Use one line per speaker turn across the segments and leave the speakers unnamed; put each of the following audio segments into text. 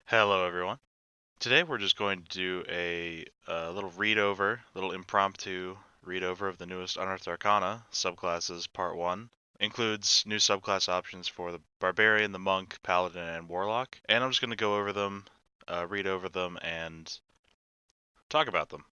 Hello, everyone. Today we're just going to do a little little impromptu read over of the newest Unearthed Arcana subclasses Part 1. Includes new subclass options for the Barbarian, the Monk, Paladin, and Warlock. And I'm just going to go over them, read over them, and talk about them.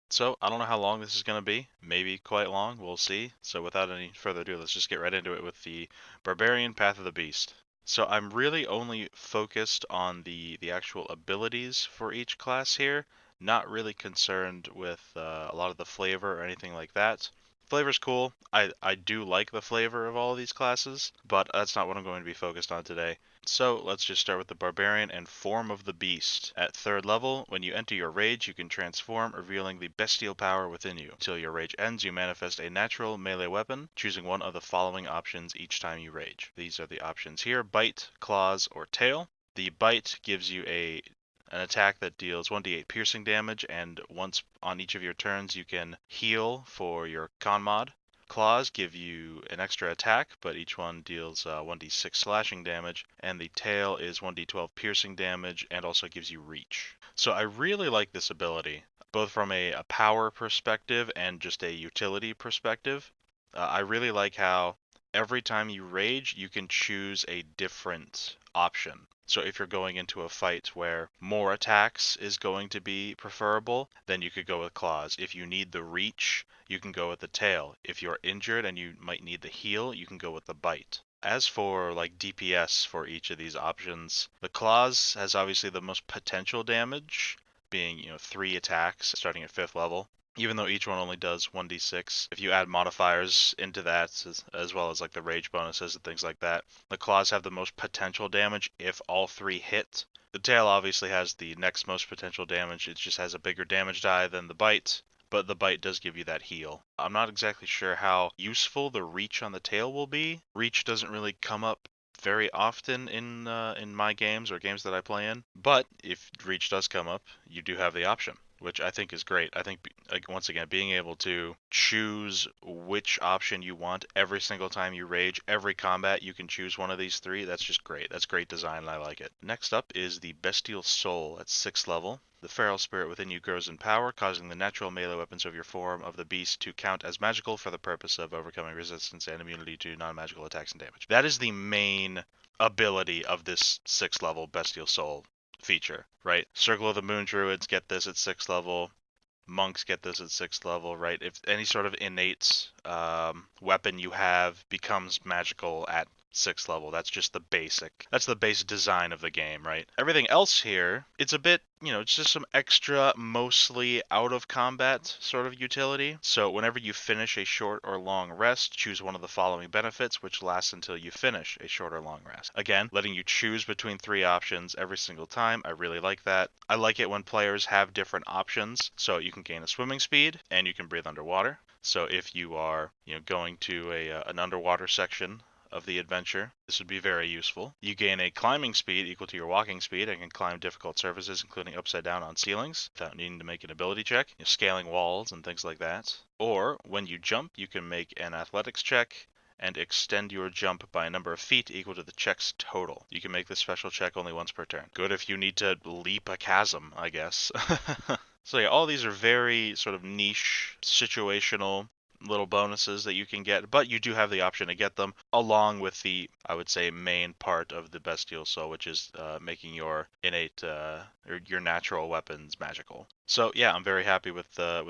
So, I don't know how long this is going to be. Maybe quite long. We'll see. So, without any further ado, let's just get right into it with the Barbarian Path of the Beast. So I'm really only focused on the actual abilities for each class here, not really concerned with a lot of the flavor or anything like that. Flavor's cool. I do like the flavor of all of these classes, but that's not what I'm going to be focused on today. So let's just start with the Barbarian and Form of the Beast. At 3rd level, when you enter your rage, you can transform, revealing the bestial power within you. Until your rage ends, you manifest a natural melee weapon, choosing one of the following options each time you rage. These are the options here: Bite, Claws, or Tail. The Bite gives you an attack that deals 1d8 piercing damage, and once on each of your turns you can heal for your con mod. Claws give you an extra attack, but each one deals 1d6 slashing damage, and the tail is 1d12 piercing damage and also gives you reach. So I really like this ability, both from a power perspective and just a utility perspective. I really like how every time you rage, you can choose a different option. So if you're going into a fight where more attacks is going to be preferable, then you could go with claws. If you need the reach, you can go with the tail. If you're injured and you might need the heal, you can go with the bite. As for like DPS for each of these options, the claws has obviously the most potential damage, being 3 attacks starting at 5th level, even though each one only does 1d6. If you add modifiers into that, as well as like the rage bonuses and things like that, the claws have the most potential damage if all 3 hit. The tail obviously has the next most potential damage. It just has a bigger damage die than the bite, but the bite does give you that heal. I'm not exactly sure how useful the reach on the tail will be. Reach doesn't really come up very often in my games or games that I play in, but if reach does come up, you do have the option, which I think is great. I think, like, once again, being able to choose which option you want every single time you rage, every combat you can choose one of these 3, that's just great. That's great design and I like it. Next up is the Bestial Soul at 6th level. The feral spirit within you grows in power, causing the natural melee weapons of your form of the beast to count as magical for the purpose of overcoming resistance and immunity to non-magical attacks and damage. That is the main ability of this 6th level Bestial Soul feature, right? Circle of the Moon Druids get this at 6th level. Monks get this at 6th level, right? If any sort of innate weapon you have becomes magical at 6th level, that's just the basic. That's the base design of the game, right? Everything else here, it's a bit, it's just some extra, mostly out of combat sort of utility. So whenever you finish a short or long rest, choose one of the following benefits, which lasts until you finish a short or long rest. Again, letting you choose between 3 options every single time. I really like that. I like it when players have different options. So you can gain a swimming speed and you can breathe underwater. So if you are, going to an underwater section of the adventure, this would be very useful. You gain a climbing speed equal to your walking speed and can climb difficult surfaces, including upside down on ceilings, without needing to make an ability check, scaling walls and things like that. Or when you jump, you can make an athletics check and extend your jump by a number of feet equal to the check's total. You can make this special check only once per turn. Good if you need to leap a chasm, I guess. So yeah, all these are very sort of niche, situational little bonuses that you can get, but you do have the option to get them along with the, I would say, main part of the Bestial Soul, which is making your innate or your natural weapons magical. So yeah, I'm very happy with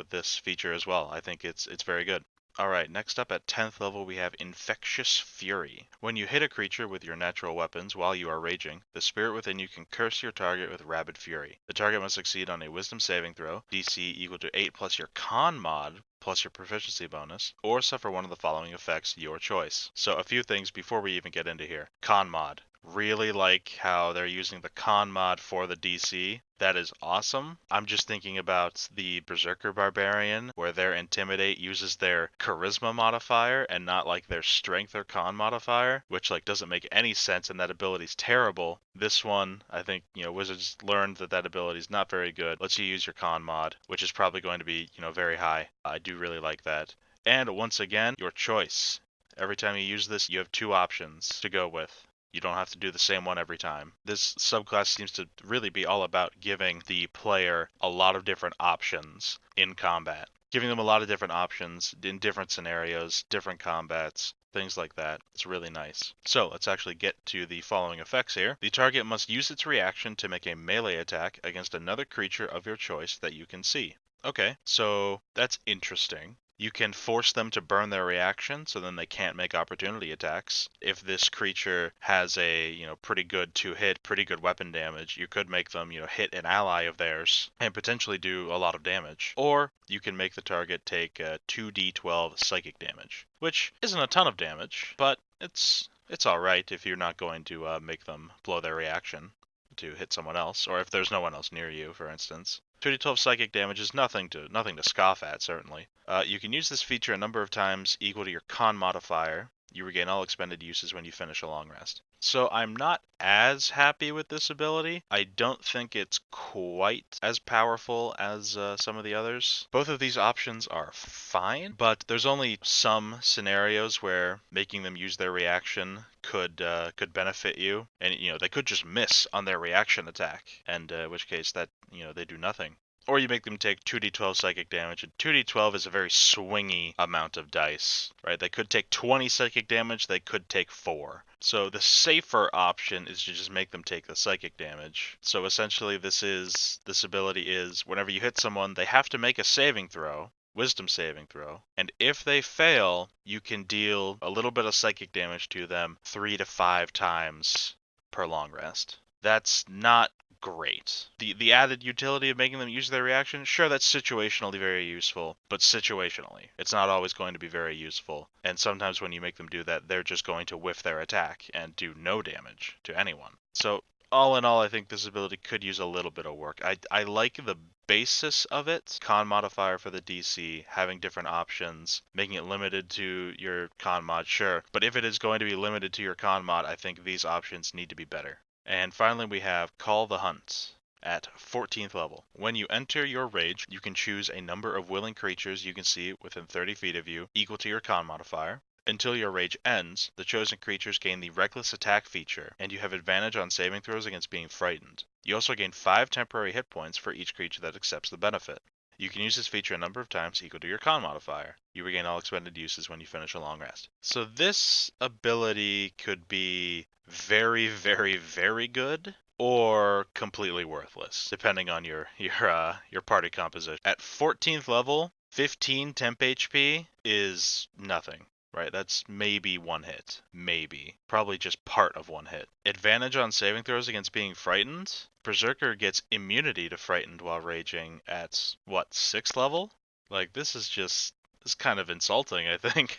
this feature as well. I think it's very good. Alright, next up at 10th level we have Infectious Fury. When you hit a creature with your natural weapons while you are raging, the spirit within you can curse your target with Rabid Fury. The target must succeed on a Wisdom saving throw, DC equal to 8 plus your Con mod, plus your proficiency bonus, or suffer one of the following effects, your choice. So a few things before we even get into here. Con mod. Really like how they're using the con mod for the DC. That is awesome. I'm just thinking about the Berserker Barbarian, where their Intimidate uses their Charisma modifier and not like their Strength or Con modifier, which like doesn't make any sense and that ability's terrible. This one, I think, Wizards learned that ability is not very good. Lets you use your Con mod, which is probably going to be, very high. I do really like that. And once again, your choice. Every time you use this, you have 2 options to go with. You don't have to do the same one every time. This subclass seems to really be all about giving the player a lot of different options in combat. Giving them a lot of different options in different scenarios, different combats, things like that. It's really nice. So let's actually get to the following effects here. The target must use its reaction to make a melee attack against another creature of your choice that you can see. Okay, so that's interesting. You can force them to burn their reaction, so then they can't make opportunity attacks. If this creature has a, pretty good 2-hit, pretty good weapon damage, you could make them, hit an ally of theirs and potentially do a lot of damage. Or you can make the target take 2d12 psychic damage, which isn't a ton of damage, but it's alright if you're not going to make them blow their reaction to hit someone else, or if there's no one else near you, for instance. 2d12 psychic damage is nothing to scoff at, certainly. You can use this feature a number of times equal to your con modifier. You regain all expended uses when you finish a long rest. So I'm not as happy with this ability. I don't think it's quite as powerful as some of the others. Both of these options are fine, but there's only some scenarios where making them use their reaction could benefit you, and they could just miss on their reaction attack, and in which case that they do nothing. Or you make them take 2d12 psychic damage, and 2d12 is a very swingy amount of dice, right? They could take 20 psychic damage, they could take 4. So the safer option is to just make them take the psychic damage. So essentially this ability is, whenever you hit someone, they have to make a saving throw, wisdom saving throw, and if they fail, you can deal a little bit of psychic damage to them 3 to 5 times per long rest. That's not great. The added utility of making them use their reaction, sure, that's situationally very useful, but situationally. It's not always going to be very useful, and sometimes when you make them do that, they're just going to whiff their attack and do no damage to anyone. So all in all, I think this ability could use a little bit of work. I like the basis of it, con modifier for the DC, having different options, making it limited to your con mod, sure, but if it is going to be limited to your con mod, I think these options need to be better. And finally we have Call the Hunt at 14th level. When you enter your rage, you can choose a number of willing creatures you can see within 30 feet of you, equal to your con modifier. Until your rage ends, the chosen creatures gain the Reckless Attack feature, and you have advantage on saving throws against being frightened. You also gain 5 temporary hit points for each creature that accepts the benefit. You can use this feature a number of times equal to your con modifier. You regain all expended uses when you finish a long rest. So this ability could be very, very, very good, or completely worthless, depending on your party composition. At 14th level, 15 temp HP is nothing. Right, that's maybe one hit. Maybe. Probably just part of one hit. Advantage on saving throws against being frightened? Berserker gets immunity to frightened while raging at, 6th level? Like, this is kind of insulting, I think.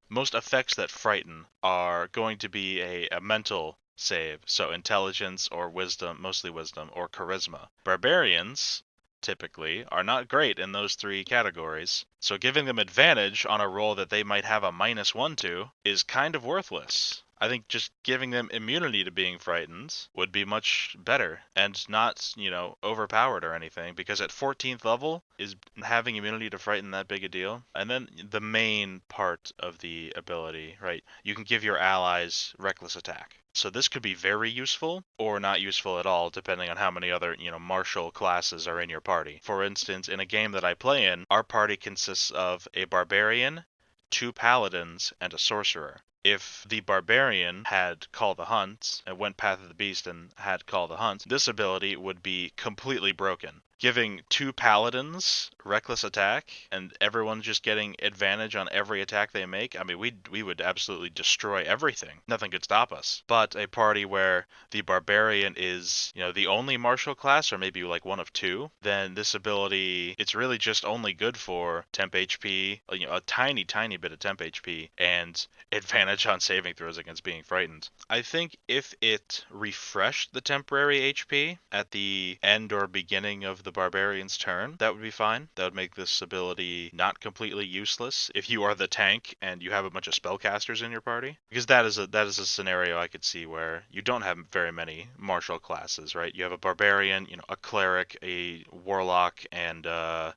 Most effects that frighten are going to be a mental save, so intelligence or wisdom, mostly wisdom, or charisma. Barbarians typically are not great in those 3 categories, so giving them advantage on a roll that they might have a -1 to is kind of worthless. I think just giving them immunity to being frightened would be much better and not, overpowered or anything, because at 14th level, is having immunity to frighten that big a deal? And then the main part of the ability, right? You can give your allies Reckless Attack. So this could be very useful or not useful at all, depending on how many other, martial classes are in your party. For instance, in a game that I play in, our party consists of a Barbarian, 2 Paladins, and a Sorcerer. If the Barbarian had Call the Hunt, and went Path of the Beast and had Call the Hunt, this ability would be completely broken. Giving 2 Paladins Reckless Attack, and everyone just getting advantage on every attack they make, I mean, we would absolutely destroy everything. Nothing could stop us. But a party where the Barbarian is, the only martial class, or maybe like one of 2, then this ability, it's really just only good for temp HP, a tiny, tiny bit of temp HP, and advantage on saving throws against being frightened. I think if it refreshed the temporary HP at the end or beginning of the Barbarian's turn, that would be fine. That would make this ability not completely useless if you are the tank and you have a bunch of spellcasters in your party. Because that is a scenario I could see where you don't have very many martial classes, right? You have a Barbarian, a Cleric, a Warlock, and a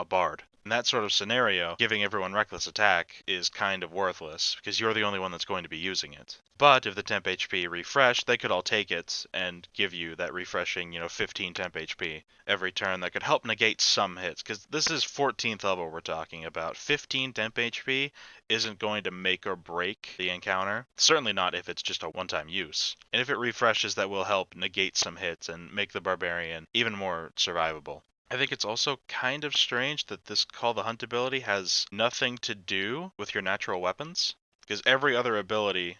Bard. In that sort of scenario, giving everyone reckless attack is kind of worthless, because you're the only one that's going to be using it. But if the temp HP refreshed, they could all take it and give you that refreshing, 15 temp HP every turn that could help negate some hits. Because this is 14th level we're talking about. 15 temp HP isn't going to make or break the encounter. Certainly not if it's just a one-time use. And if it refreshes, that will help negate some hits and make the Barbarian even more survivable. I think it's also kind of strange that this Call the Hunt ability has nothing to do with your natural weapons, because every other ability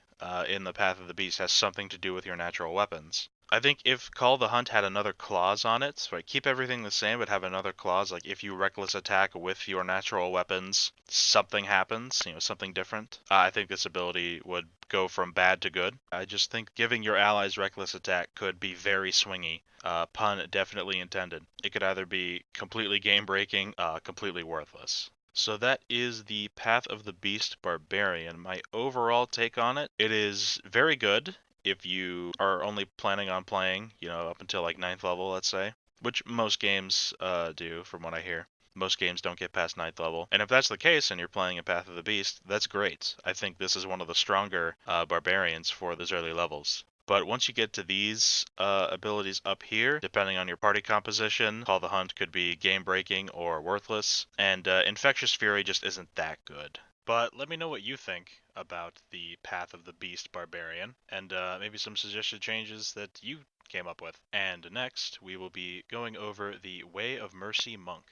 in the Path of the Beast has something to do with your natural weapons. I think if Call the Hunt had another clause on it, right, keep everything the same but have another clause, like if you reckless attack with your natural weapons, something happens, something different. I think this ability would go from bad to good. I just think giving your allies reckless attack could be very swingy. Pun definitely intended. It could either be completely game breaking, completely worthless. So that is the Path of the Beast Barbarian. My overall take on it, it is very good if you are only planning on playing, up until like 9th level, let's say, which most games do from what I hear. Most games don't get past 9th level. And if that's the case and you're playing a Path of the Beast, that's great. I think this is one of the stronger barbarians for those early levels. But once you get to these abilities up here, depending on your party composition, Call the Hunt could be game-breaking or worthless, and Infectious Fury just isn't that good. But let me know what you think about the Path of the Beast Barbarian, and maybe some suggested changes that you came up with. And next, we will be going over the Way of Mercy Monk.